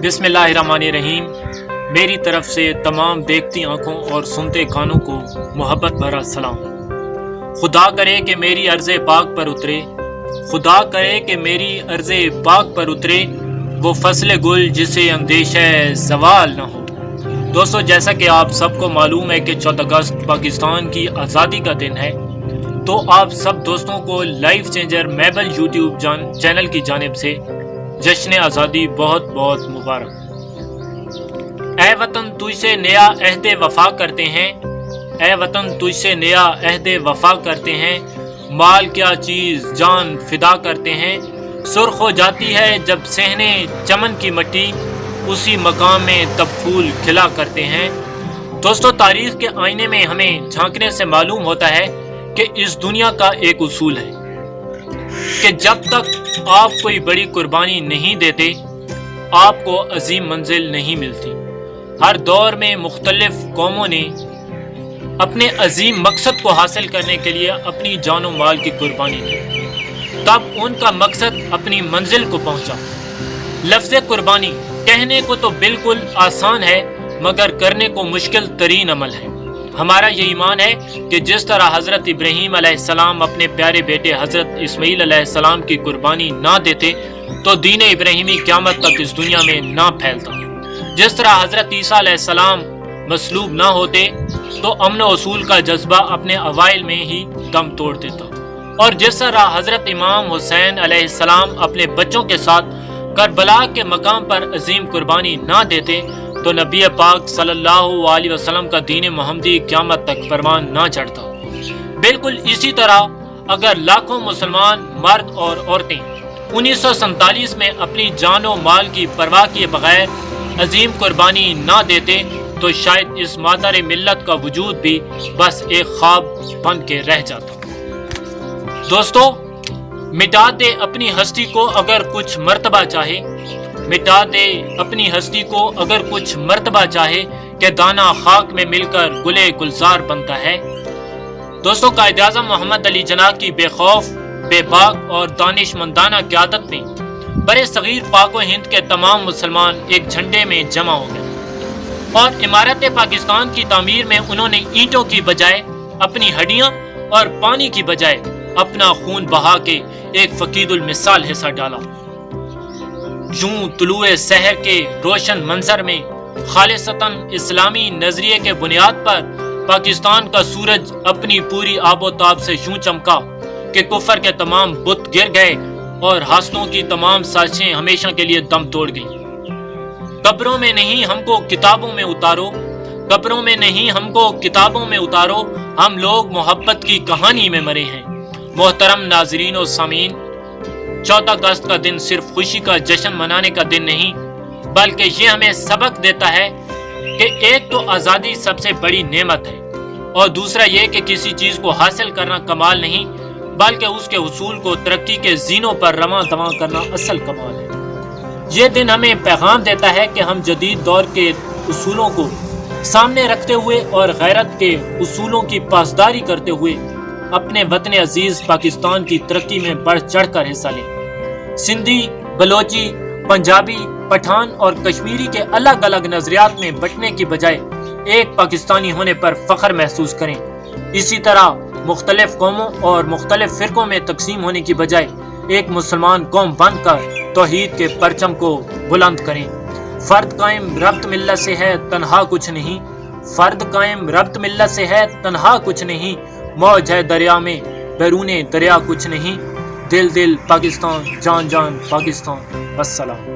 बिस्मिल्लाहिर्रहमानिर्रहीम। मेरी तरफ से तमाम देखती आंखों और सुनते कानों को मोहब्बत भरा सलाम। खुदा करे कि मेरी अर्ज़े पाक पर उतरे, खुदा करे कि मेरी अर्ज़े पाक पर उतरे वो फसले गुल जिसे अंदेशा ज़वाल न हो। दोस्तों, जैसा कि आप सबको मालूम है कि 14 अगस्त पाकिस्तान की आज़ादी का दिन है, तो आप सब दोस्तों को लाइफ चेंजर मैबल यूट्यूब चैनल की जानिब से जश्न आज़ादी बहुत बहुत मुबारक। ऐ वतन तुझसे नया अहद वफा करते हैं, ऐ वतन तुझसे नया अहद वफा करते हैं, माल क्या चीज़ जान फिदा करते हैं। सुर्ख हो जाती है जब सहने चमन की मट्टी, उसी मकाम में तब फूल खिला करते हैं। दोस्तों, तारीख के आईने में हमें झांकने से मालूम होता है कि इस दुनिया का एक उसूल है कि जब तक आप कोई बड़ी कुर्बानी नहीं देते, आपको अजीम मंजिल नहीं मिलती। हर दौर में मुख्तलिफ कौमों ने अपने अजीम मकसद को हासिल करने के लिए अपनी जान और माल की कुर्बानी दी, तब उनका मकसद अपनी मंजिल को पहुंचा। लफ्ज़ कुर्बानी कहने को तो बिल्कुल आसान है, मगर करने को मुश्किल तरीन अमल है। हमारा ये ईमान है कि जिस तरह हज़रत इब्राहीम अलैहिस्सलाम अपने प्यारे बेटे हज़रत इस्माईल अलैहिस्सलाम की कुर्बानी ना देते तो दीन इब्राहीमी क़यामत तक इस दुनिया में ना फैलता। जिस तरह हज़रत ईसा अलैहिस्सलाम मसलूब ना होते तो अमन व उसूल का जज्बा अपने अवाइल में ही दम तोड़ देता, और जिस तरह हज़रत इमाम हुसैन अलैहिस्सलाम अपने बच्चों के साथ करबला के मकाम पर अजीम कुर्बानी ना देते तो नबी पाक सल्लल्लाहु अलैहि वसल्लम का दीन मोहम्मदी क़यामत तक परवान ना चढ़ता। बिल्कुल इसी तरह अगर लाखों मुसलमान मर्द और औरतें 1947 में अपनी जान और माल की परवाह किए बगैर अजीम कुर्बानी ना देते तो शायद इस मादर मिल्लत का वजूद भी बस एक ख्वाब बन के रह जाता। दोस्तों, मिटा दे अपनी हस्ती को अगर कुछ मर्तबा चाहे, मिटा दे अपनी हस्ती को अगर कुछ मर्तबा चाहे कि दाना खाक में मिलकर गुले गुलजार बनता है। दोस्तों, कायद आज़म मोहम्मद अली जिन्ना की बेखौफ, बेबाक और दानिशमंदाना क़यादत में बड़े सगीर पाक व हिंद के तमाम मुसलमान एक झंडे में जमा हो गए और इमारत पाकिस्तान की तामीर में उन्होंने ईंटों की बजाय अपनी हड्डियां और पानी की बजाय अपना खून बहा के एक फकीदुल मिसाल हिस्सा डाला। यूं तुलुए सहर के रोशन मंजर में खालिसतन इस्लामी नजरिए के बुनियाद पर पाकिस्तान का सूरज अपनी पूरी आबोताब से यूं चमका कि कुफर के तमाम बुत गिर गए और हासनों की तमाम साजिशें हमेशा के लिए दम तोड़ गईं। कब्रों में नहीं हमको किताबों में उतारो, कब्रों में नहीं हमको किताबों में उतारो, हम लोग मोहब्बत की कहानी में मरे हैं। मोहतरम नाजरीन और सामीन, 14 अगस्त का दिन सिर्फ खुशी का जश्न मनाने का दिन नहीं, बल्कि ये हमें सबक देता है कि एक तो आज़ादी सबसे बड़ी नेमत है और दूसरा ये कि किसी चीज़ को हासिल करना कमाल नहीं, बल्कि उसके उसूल को तरक्की के जीनों पर रवां दवां करना असल कमाल है। ये दिन हमें पैगाम देता है कि हम जदीद दौर के उसूलों को सामने रखते हुए और गैरत के उसूलों की पासदारी करते हुए अपने वतन अजीज पाकिस्तान की तरक्की में बढ़ चढ़ कर हिस्सा लें। सिंधी, बलोची, पंजाबी, पठान और कश्मीरी के अलग अलग नजरियात में बंटने की बजाय एक पाकिस्तानी होने पर फख्र महसूस करें। इसी तरह मुख्तलिफ कौमों और मुख्तलिफ फिरकों में तकसीम होने की बजाय एक मुसलमान कौम बनकर तौहीद के परचम को बुलंद करें। फर्द कायम रब्त मिल्लत से है, तन्हा कुछ नहीं। फर्द कायम रब्त मिल्लत से है, तन्हा कुछ नहीं। मौज है दरिया में, बैरूने दरिया कुछ नहीं। दिल दिल पाकिस्तान, जान जान पाकिस्तान। अस्सलाम।